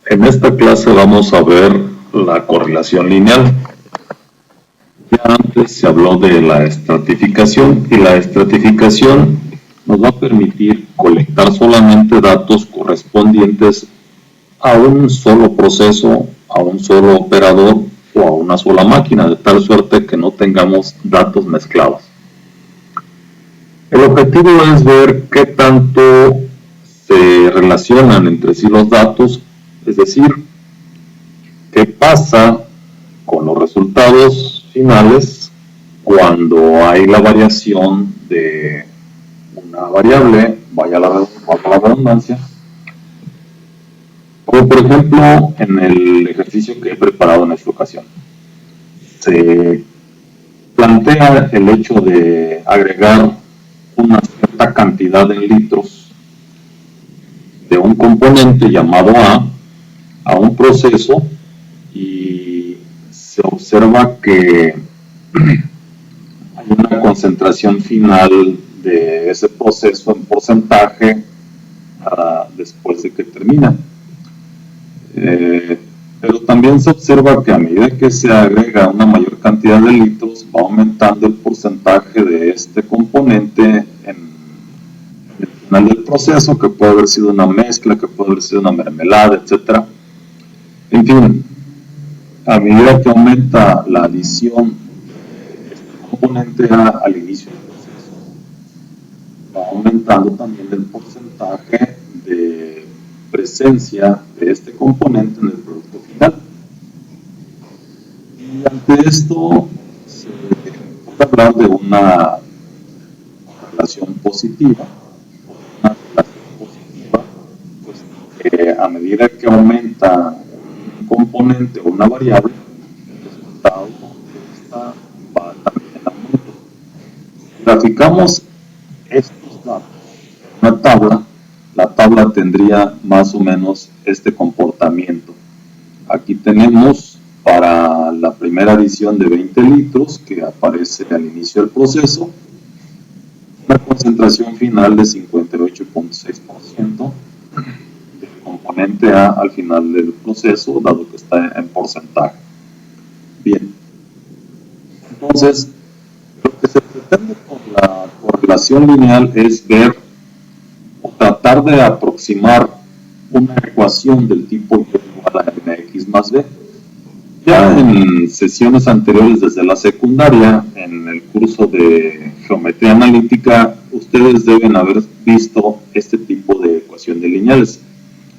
En esta clase vamos a ver la correlación lineal. Ya antes se habló de la estratificación y la estratificación nos va a permitir colectar solamente datos correspondientes a un solo proceso, a un solo operador o a una sola máquina, de tal suerte que no tengamos datos mezclados. El objetivo es ver qué tanto se relacionan entre sí los datos, es decir, qué pasa con los resultados finales cuando hay la variación de una variable, vaya la redundancia, como por ejemplo en el ejercicio que he preparado en esta ocasión. Se plantea el hecho de agregar una cierta cantidad de litros de un componente llamado a un proceso y se observa que hay una concentración final de ese proceso en porcentaje después de que termina. Pero también se observa que a medida que se agrega una mayor cantidad de litros, va aumentando el porcentaje de este componente en el final del proceso, que puede haber sido una mezcla, que puede haber sido una mermelada, etc. En fin, a medida que aumenta la adición de este componente al inicio del proceso, va aumentando también el porcentaje de presencia de este componente en el producto final. Y ante esto se puede hablar de una relación positiva, pues que a medida que aumenta un componente o una variable, el resultado de esta va también en aumento. Si graficamos estos datos en una tabla, la tabla tendría más o menos este comportamiento. Aquí tenemos para la primera adición de 20 litros que aparece al inicio del proceso, una concentración final de 58.6% del componente A al final del proceso, dado que está en porcentaje. Bien, entonces, lo que se pretende con la correlación lineal es ver o tratar de aproximar una ecuación del tipo y igual a mx más b. Ya en sesiones anteriores desde la secundaria, en el curso de geometría analítica, ustedes deben haber visto este tipo de ecuación de lineales.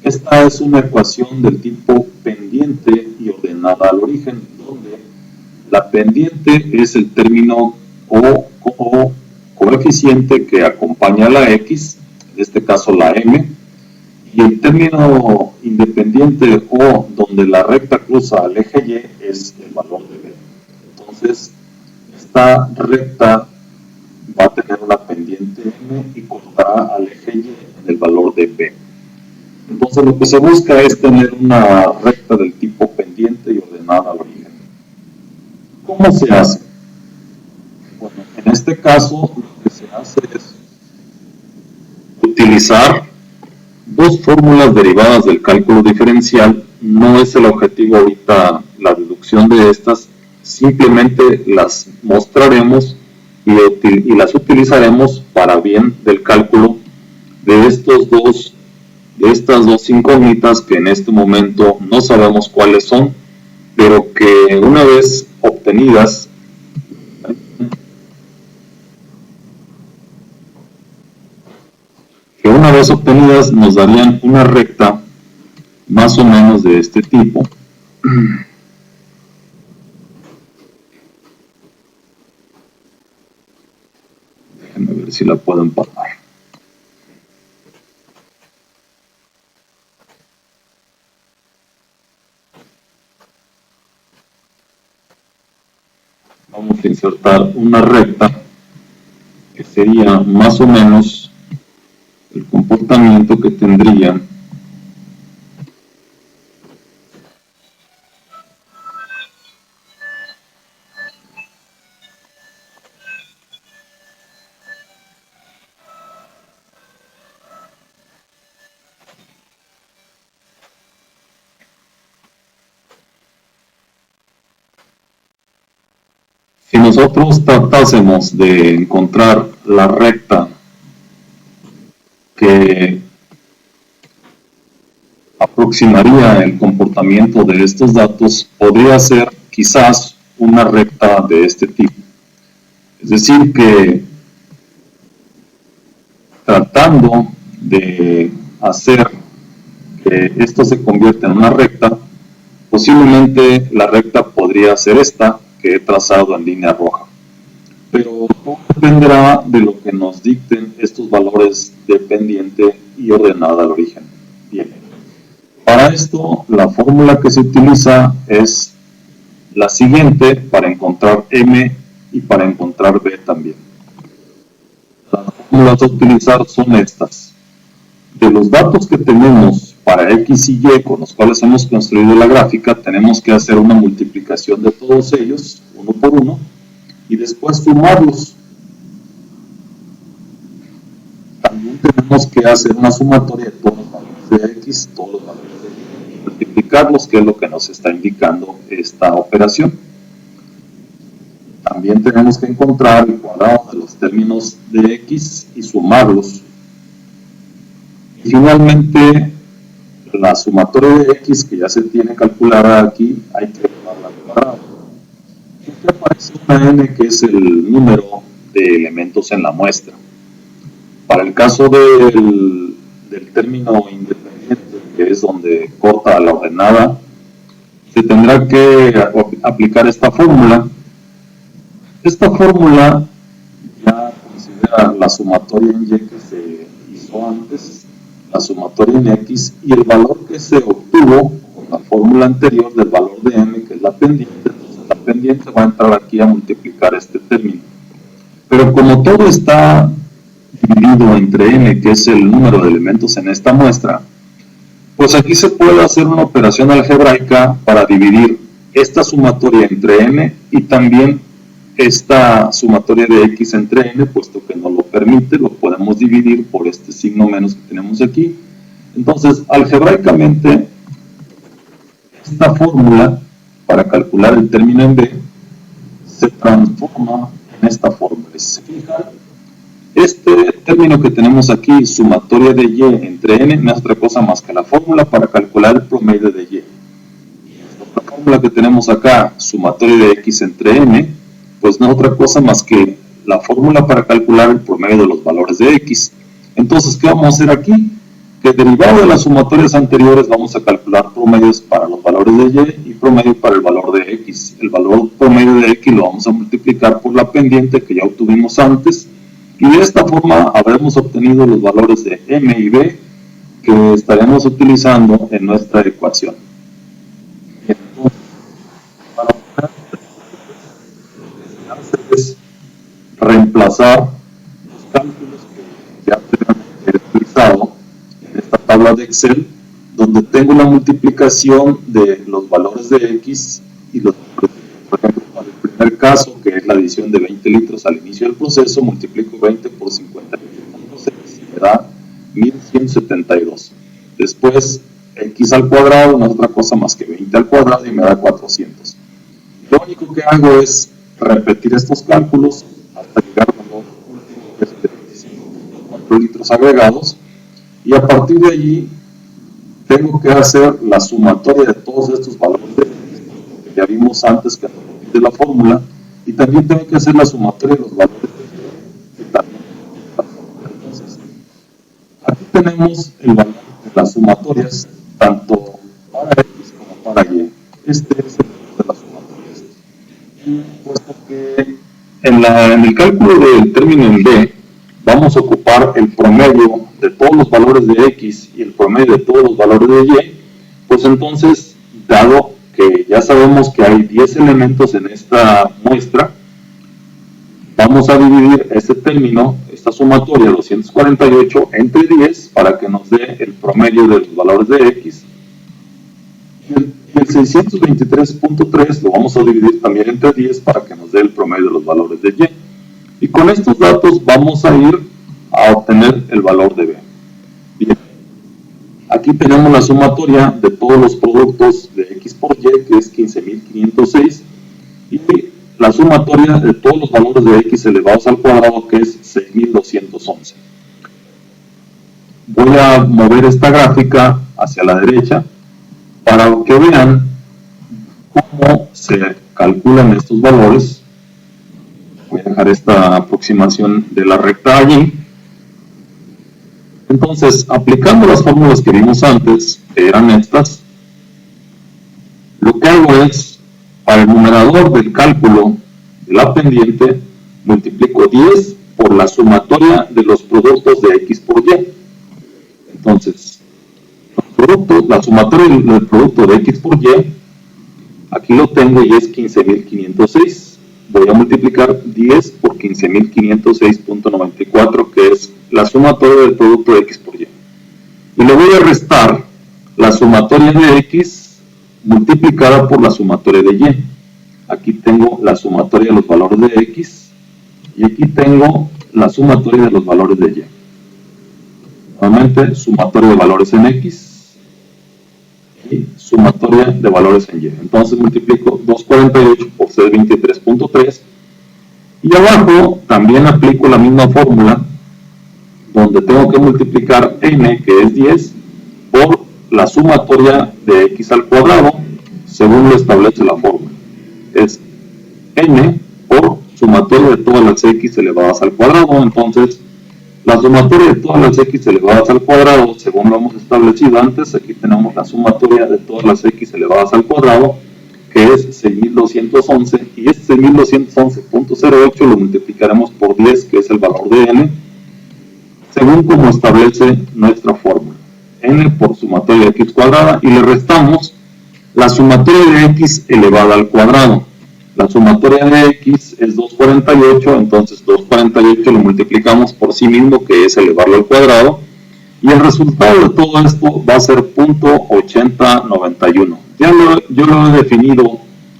Esta es una ecuación del tipo pendiente y ordenada al origen, donde la pendiente es el término o coeficiente que acompaña a la x, en este caso la m, y el término independiente o donde la recta cruza al eje y es el valor de b. Entonces, esta recta va a tener una pendiente m y cortará al eje y en el valor de b. Entonces, lo que se busca es tener una recta del tipo pendiente y ordenada al origen. ¿Cómo se hace? Bueno, en este caso, lo que se hace es utilizar dos fórmulas derivadas del cálculo diferencial. No es el objetivo ahorita la deducción de estas, simplemente las mostraremos y las utilizaremos para bien del cálculo de estas dos incógnitas que en este momento no sabemos cuáles son, pero que una vez obtenidas nos darían una recta más o menos de este tipo. Déjenme ver si la puedo empalmar. Vamos a insertar una recta que sería más o menos el comportamiento que tendría Si nosotros tratásemos de encontrar la recta que aproximaría el comportamiento de estos datos, podría ser quizás una recta de este tipo. Es decir, que tratando de hacer que esto se convierta en una recta, posiblemente la recta podría ser esta que he trazado en línea roja. Pero todo dependerá de lo que nos dicten estos valores de pendiente y ordenada al origen. Bien. Para esto, la fórmula que se utiliza es la siguiente para encontrar M y para encontrar B también. Las fórmulas a utilizar son estas. De los datos que tenemos para X y Y con los cuales hemos construido la gráfica, tenemos que hacer una multiplicación de todos ellos, uno por uno, y después sumarlos. También tenemos que hacer una sumatoria de todos los valores de X, todos los valores de Y, y multiplicarlos, que es lo que nos está indicando esta operación. También tenemos que encontrar el cuadrado de los términos de X y sumarlos. Y finalmente, la sumatoria de X, que ya se tiene calculada aquí, hay que llevarla al cuadrado. Y aquí aparece una N, que es el número de elementos en la muestra. Para el caso del término independiente, que es donde corta la ordenada, se tendrá que aplicar esta fórmula. Esta fórmula ya considera la sumatoria en Y que se hizo antes, la sumatoria en X y el valor que se obtuvo con la fórmula anterior del valor de M, que es la pendiente. Entonces la pendiente va a entrar aquí a multiplicar este término. Pero como todo está dividido entre N, que es el número de elementos en esta muestra, pues aquí se puede hacer una operación algebraica para dividir esta sumatoria entre N y también esta sumatoria de X entre N, puesto que nos lo permite, lo podemos dividir por este signo menos que tenemos aquí. Entonces, algebraicamente, esta fórmula para calcular el término en B se transforma en esta fórmula. Si se fijan, este término que tenemos aquí, sumatoria de Y entre N, no es otra cosa más que la fórmula para calcular el promedio de Y. La fórmula que tenemos acá, sumatoria de X entre N, pues no es otra cosa más que la fórmula para calcular el promedio de los valores de X. Entonces, ¿qué vamos a hacer aquí? Que derivado de las sumatorias anteriores vamos a calcular promedios para los valores de Y y promedio para el valor de X. El valor promedio de X lo vamos a multiplicar por la pendiente que ya obtuvimos antes, y de esta forma habremos obtenido los valores de M y B que estaremos utilizando en nuestra ecuación. Entonces, para es reemplazar los cálculos que ya he utilizado en esta tabla de Excel, donde tengo la multiplicación de los valores de X y los, por ejemplo, para el primer caso, que es la adición de 20 litros al inicio del proceso, multiplico 20 por 58.6 y me da 1172. Después, X al cuadrado no es otra cosa más que 20 al cuadrado y me da 400. Lo único que hago es repetir estos cálculos hasta llegar al valor último, que es de 25.4 litros agregados, y a partir de allí tengo que hacer la sumatoria de todos estos valores que ya vimos antes que de la fórmula, y también tengo que hacer la sumatoria de los valores que también la fórmula. Entonces, aquí tenemos el valor de las sumatorias tanto para X como para Y. Este es el valor de las sumatorias. Y puesto que en el cálculo del término en B vamos a ocupar el promedio de todos los valores de X y el promedio de todos los valores de Y, pues entonces, dado que ya sabemos que hay 10 elementos en esta muestra, vamos a dividir este término, esta sumatoria 248, entre 10 para que nos dé el promedio de los valores de X. Y el 623.3 lo vamos a dividir también entre 10 para que nos dé el promedio de los valores de Y. Y con estos datos vamos a ir a obtener el valor de B. Bien. Aquí tenemos la sumatoria de todos los productos de X por Y, que es 15.506, y la sumatoria de todos los valores de x elevados al cuadrado, que es 6211. Voy a mover esta gráfica hacia la derecha para que vean cómo se calculan estos valores. Voy a dejar esta aproximación de la recta allí. Entonces, aplicando las fórmulas que vimos antes, que eran estas, lo que hago es, para el numerador del cálculo de la pendiente, multiplico 10 por la sumatoria de los productos de x por y. Entonces, la sumatoria del producto de x por y, aquí lo tengo y es 15.506. Voy a multiplicar 10 por 15.506.94, que es la sumatoria del producto de x por y. Y le voy a restar la sumatoria de x multiplicada por la sumatoria de y. Aquí tengo la sumatoria de los valores de x y aquí tengo la sumatoria de los valores de y. Nuevamente, sumatoria de valores en x y sumatoria de valores en y. Entonces multiplico 248 por 623.3 y abajo también aplico la misma fórmula, donde tengo que multiplicar n, que es 10, por la sumatoria de x al cuadrado, según lo establece la fórmula. Es n por sumatoria de todas las x elevadas al cuadrado. Entonces, la sumatoria de todas las x elevadas al cuadrado, según lo hemos establecido antes, aquí tenemos la sumatoria de todas las x elevadas al cuadrado, que es 6211, y este 6211.08 lo multiplicaremos por 10, que es el valor de n, según como establece nuestra fórmula. N por sumatoria de x cuadrada, y le restamos la sumatoria de x elevada al cuadrado. La sumatoria de x es 248, entonces 248 lo multiplicamos por sí mismo, que es elevarlo al cuadrado, y el resultado de todo esto va a ser .8091. Yo lo he definido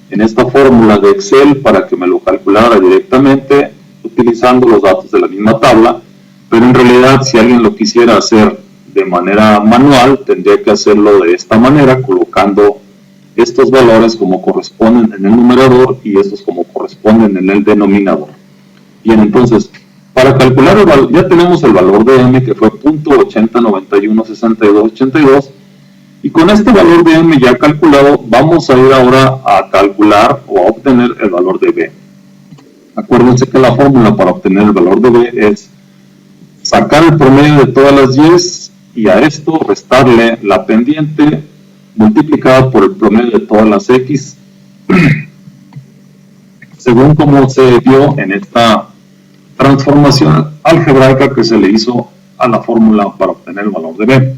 en esta fórmula de Excel para que me lo calculara directamente utilizando los datos de la misma tabla, pero en realidad si alguien lo quisiera hacer de manera manual, tendría que hacerlo de esta manera, colocando estos valores como corresponden en el numerador y estos como corresponden en el denominador. Bien, entonces, para calcular el valor, ya tenemos el valor de m, que fue .80916282, y con este valor de m ya calculado, vamos a ir ahora a calcular o a obtener el valor de b. Acuérdense que la fórmula para obtener el valor de b es sacar el promedio de todas las y y a esto restarle la pendiente multiplicada por el promedio de todas las x, según como se vio en esta transformación algebraica que se le hizo a la fórmula para obtener el valor de b.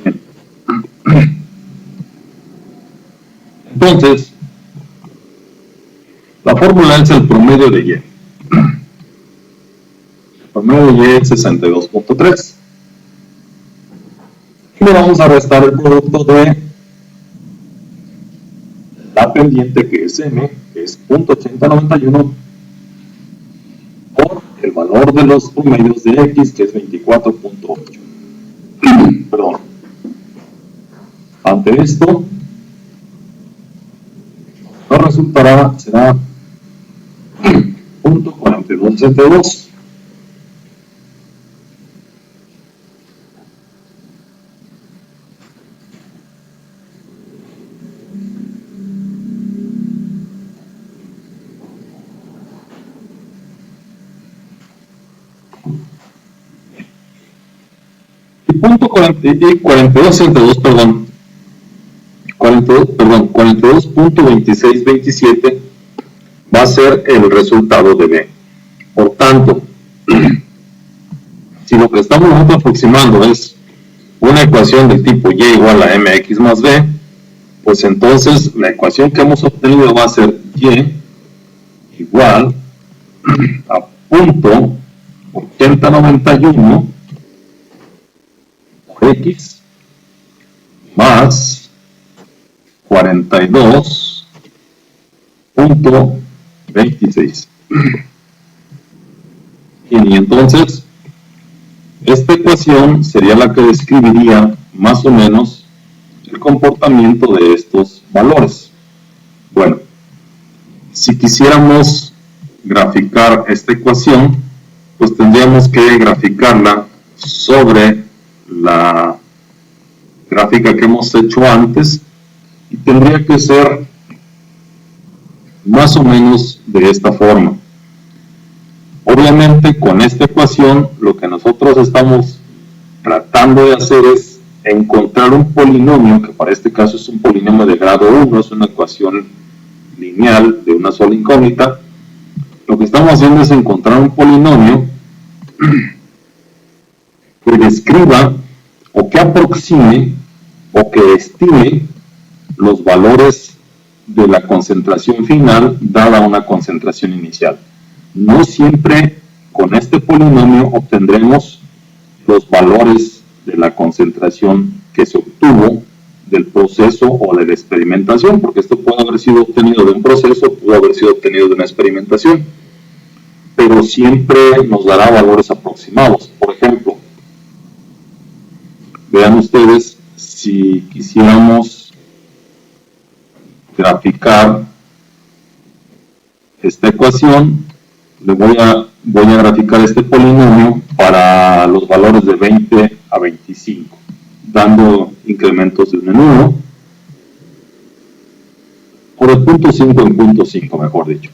Bien. Entonces, la fórmula es el promedio de y. El promedio de y es 62.3. Y le vamos a restar el producto de la pendiente, que es m, que es .8091, por el valor de los promedios de x, que es 24.8. Perdón. Ante esto, lo resultará será .4262. Punto 42.2627 va a ser el resultado de b. Por tanto, si lo que estamos nosotros aproximando es una ecuación del tipo y igual a mx más b, pues entonces la ecuación que hemos obtenido va a ser y igual a .8091 x más 42.26. Y entonces esta ecuación sería la que describiría más o menos el comportamiento de estos valores. Bueno, si quisiéramos graficar esta ecuación, pues tendríamos que graficarla sobre la gráfica que hemos hecho antes y tendría que ser más o menos de esta forma. Obviamente con esta ecuación lo que nosotros estamos tratando de hacer es encontrar un polinomio, que para este caso es un polinomio de grado 1, es una ecuación lineal de una sola incógnita. Lo que estamos haciendo es encontrar un polinomio que describa o que aproxime o que estime los valores de la concentración final dada una concentración inicial. No siempre con este polinomio obtendremos los valores de la concentración que se obtuvo del proceso o de la experimentación, porque esto puede haber sido obtenido de un proceso, pudo haber sido obtenido de una experimentación, pero siempre nos dará valores aproximados. Por ejemplo, vean ustedes, si quisiéramos graficar esta ecuación, voy a graficar este polinomio para los valores de 20 a 25, dando incrementos de 1 en 1, por el punto 5 en punto 5, mejor dicho.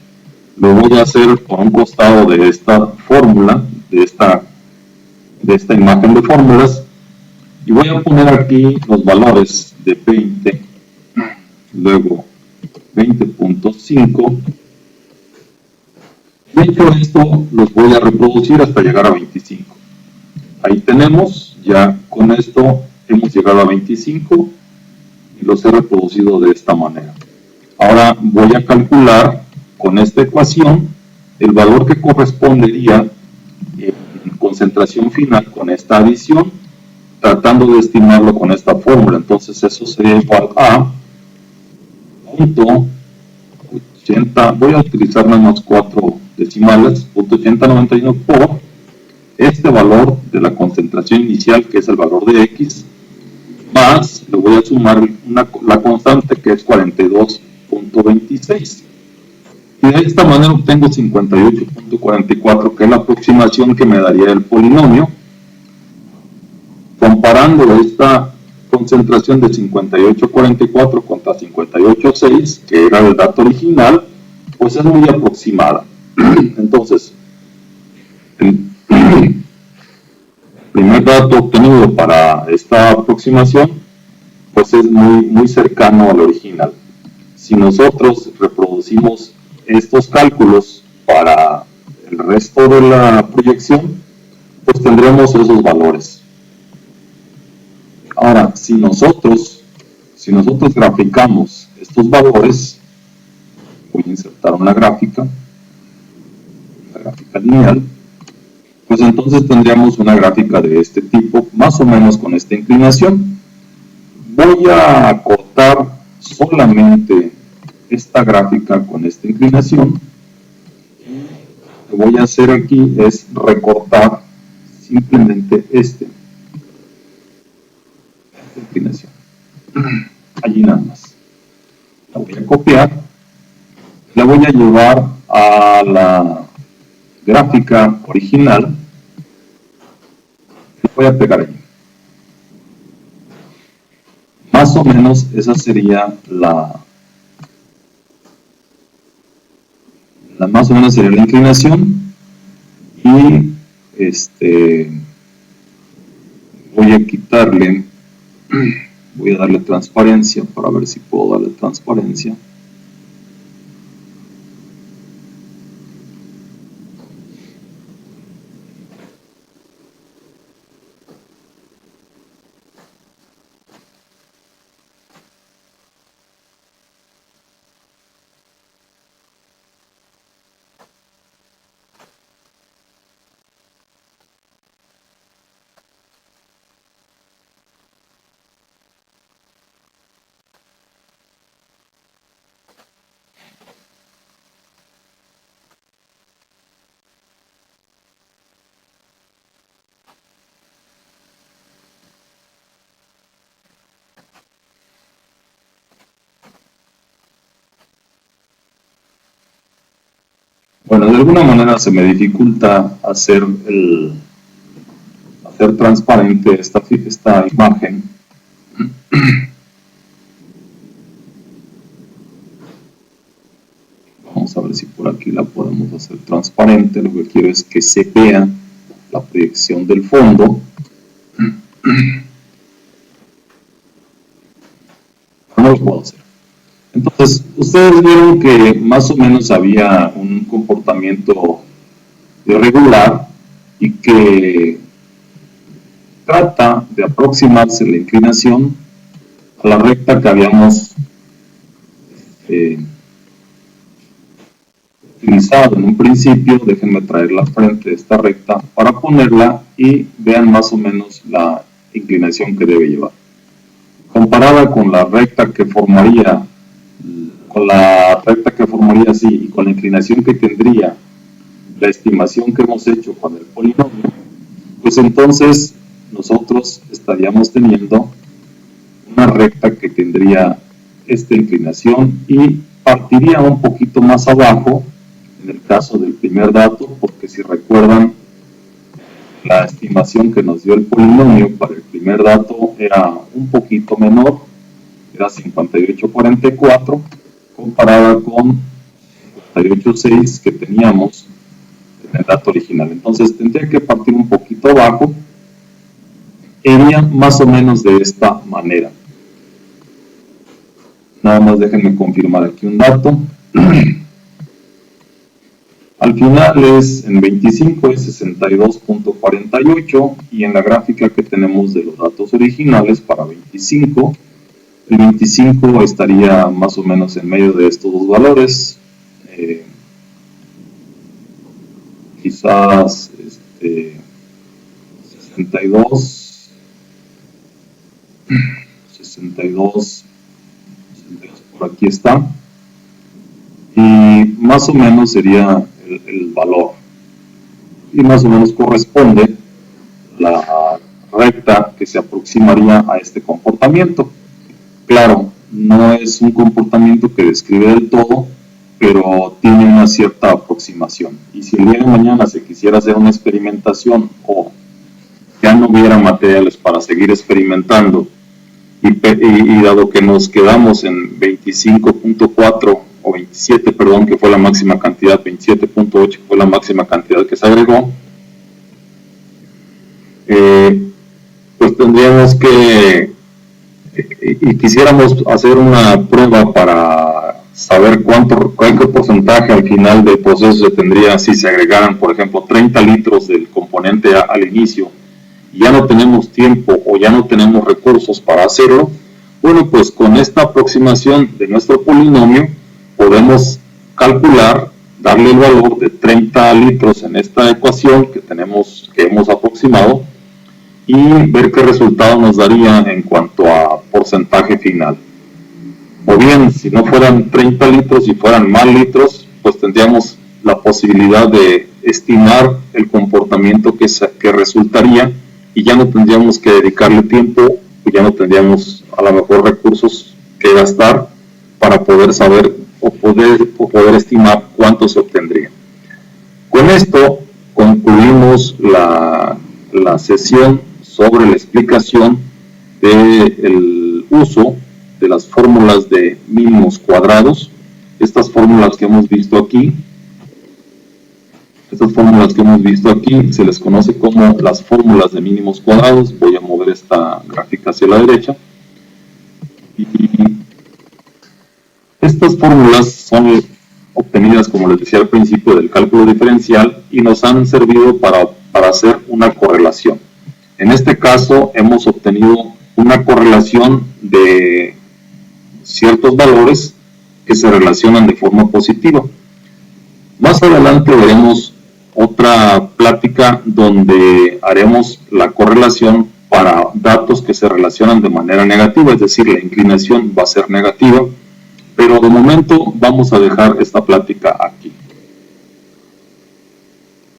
Lo voy a hacer por un costado de esta fórmula, de esta imagen de fórmulas, y voy a poner aquí los valores de 20, luego 20.5. De hecho, esto los voy a reproducir hasta llegar a 25. Ahí tenemos, ya con esto hemos llegado a 25 y los he reproducido de esta manera. Ahora voy a calcular con esta ecuación el valor que correspondería en concentración final con esta adición, tratando de estimarlo con esta fórmula. Entonces eso sería igual a 0.80, voy a utilizar nada más 4 decimales, 0.8091 por este valor de la concentración inicial, que es el valor de X, más le voy a sumar la constante, que es 42.26. Y de esta manera obtengo 58.44, que es la aproximación que me daría el polinomio. Comparando esta concentración de 58.44 contra 58.6, que era el dato original, pues es muy aproximada. Entonces, el primer dato obtenido para esta aproximación, pues es muy cercano al original. Si nosotros reproducimos estos cálculos para el resto de la proyección, pues tendremos esos valores. Ahora, si nosotros graficamos estos valores, voy a insertar una gráfica lineal, pues entonces tendríamos una gráfica de este tipo, más o menos con esta inclinación. Voy a cortar solamente esta gráfica con esta inclinación. Lo que voy a hacer aquí es recortar simplemente esta inclinación. Allí nada más. La voy a copiar, la voy a llevar a la gráfica original y voy a pegar allí. Más o menos esa sería más o menos sería la inclinación, y voy a quitarle, voy a darle transparencia para ver si puedo darle transparencia. Bueno, de alguna manera se me dificulta hacer transparente esta imagen. Vamos a ver si por aquí la podemos hacer transparente. Lo que quiero es que se vea la proyección del fondo. No lo puedo hacer. Entonces, ustedes vieron que más o menos había un comportamiento irregular y que trata de aproximarse la inclinación a la recta que habíamos utilizado en un principio. Déjenme traerla frente de esta recta para ponerla y vean más o menos la inclinación que debe llevar. Comparada con la recta que formaría, así y con la inclinación que tendría la estimación que hemos hecho con el polinomio, pues entonces nosotros estaríamos teniendo una recta que tendría esta inclinación y partiría un poquito más abajo en el caso del primer dato, porque si recuerdan, la estimación que nos dio el polinomio para el primer dato era un poquito menor, era 58,44, comparada con 58,6 que teníamos en el dato original. Entonces tendría que partir un poquito abajo, iría más o menos de esta manera. Nada más déjenme confirmar aquí un dato. Al final en 25 es 62,48 y en la gráfica que tenemos de los datos originales para 25, el 25 estaría más o menos en medio de estos dos valores. Quizás 62 por aquí está, y más o menos sería el valor, y más o menos corresponde la recta que se aproximaría a este comportamiento. Claro, no es un comportamiento que describe del todo, pero tiene una cierta aproximación. Y si el día de mañana se quisiera hacer una experimentación o ya no hubiera materiales para seguir experimentando, y dado que nos quedamos en 25,4 o 27, perdón, que fue la máxima cantidad, 27,8 fue la máxima cantidad que se agregó, pues tendríamos que, y quisiéramos hacer una prueba para saber qué porcentaje al final del proceso se tendría si se agregaran, por ejemplo, 30 litros del componente A al inicio, y ya no tenemos tiempo o ya no tenemos recursos para hacerlo. Bueno, pues con esta aproximación de nuestro polinomio podemos calcular, darle el valor de 30 litros en esta ecuación que hemos aproximado, y ver qué resultado nos daría en cuanto a porcentaje final. O bien, si no fueran 30 litros y fueran más litros, pues tendríamos la posibilidad de estimar el comportamiento que resultaría, y ya no tendríamos que dedicarle tiempo, y ya no tendríamos a lo mejor recursos que gastar para poder saber o poder estimar cuánto se obtendría. Con esto concluimos la sesión sobre la explicación del uso de las fórmulas de mínimos cuadrados. Estas fórmulas que hemos visto aquí se les conoce como las fórmulas de mínimos cuadrados. Voy a mover esta gráfica hacia la derecha. Y estas fórmulas son obtenidas, como les decía al principio, del cálculo diferencial, y nos han servido para hacer una correlación. En este caso hemos obtenido una correlación de ciertos valores que se relacionan de forma positiva. Más adelante veremos otra plática donde haremos la correlación para datos que se relacionan de manera negativa, es decir, la inclinación va a ser negativa, pero de momento vamos a dejar esta plática aquí.